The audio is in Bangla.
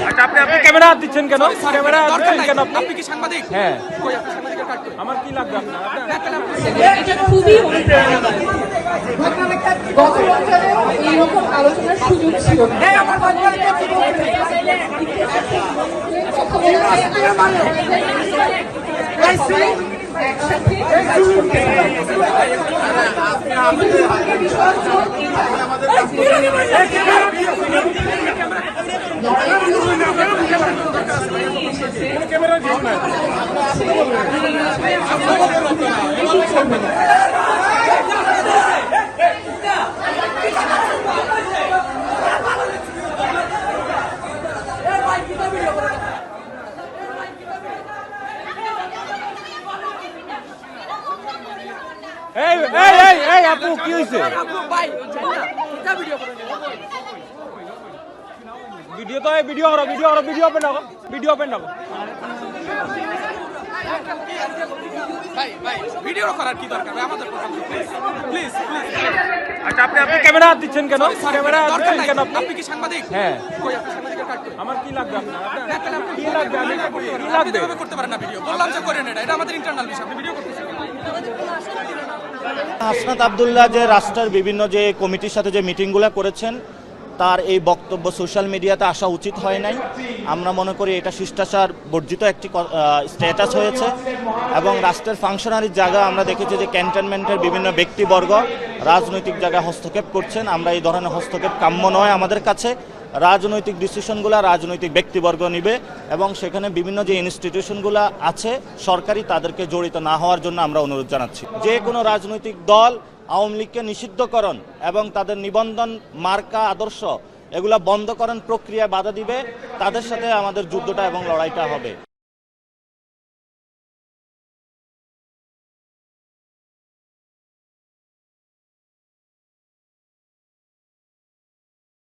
আচ্ছা, আপনি ক্যামেরা হাত দিচ্ছেন কেন? ক্যামেরা হাত দিচ্ছেন কেন? আপনি কি সাংবাদিক? হ্যাঁ, কই আপনি সাংবাদিকের কার্ড কই? আমার কি লাগবে আপনার? এটা খুবই অনুপ্রেরণাদায়ক। গত বছরেও এইরকম আলোচনার সুযোগ ছিল না। কথা বলে একসাথে কাজ করতে এই আপু, কি হয়েছে? ভিডিও তো ভিডিও করো, ভিডিও ওপেন রাখো, ভিডিও ওপেন রাখো। ভাই ভিডিও করার কি দরকার ভাই? আমাদের কথা প্লিজ। আচ্ছা, আপনি ক্যামেরা হাত দিচ্ছেন কেন? ক্যামেরা হাত দিচ্ছেন কেন? আপনি কি সাংবাদিক? হ্যাঁ, কই আপনি সাংবাদিকের কার্ড কই? আমার কি লাগবে আপনার? কি লাগবে? আমি কি লাগবে? এভাবে করতে পারেন না ভিডিও। বললাম যে করেন এটা আমাদের ইন্টারনাল বিষয়। আপনি ভিডিও করতেছেন। হাসনাত আবদুল্লাহ যে রাষ্ট্রের বিভিন্ন যে কমিটির সাথে যে মিটিংগুলো করেছেন, তার এই বক্তব্য সোশ্যাল মিডিয়াতে আসা উচিত হয় নাই। আমরা মনে করি এটা শিষ্টাচার বর্জিত একটি স্ট্যাটাস হয়েছে এবং রাষ্ট্রের ফাংশনারির জায়গা আমরা দেখেছি যে ক্যান্টনমেন্টের বিভিন্ন ব্যক্তিবর্গ রাজনৈতিক জায়গায় হস্তক্ষেপ করছেন। আমরা এই ধরনের হস্তক্ষেপ কাম্য নয় আমাদের কাছে। রাজনৈতিক ডিসিশনগুলো রাজনৈতিক ব্যক্তিবর্গ নিবে এবং সেখানে বিভিন্ন যে ইনস্টিটিউশনগুলো আছে সরকারি, তাদেরকে জড়িত না হওয়ার জন্য আমরা অনুরোধ জানাচ্ছি। যে কোনো রাজনৈতিক দল আওয়ামী লীগকে নিষিদ্ধকরণ এবং তাদের নিবন্ধন, মার্কা, আদর্শ এগুলা বন্ধকরণ প্রক্রিয়ায় বাধা দিবে, তাদের সাথে আমাদের যুদ্ধটা এবং লড়াইটা হবে।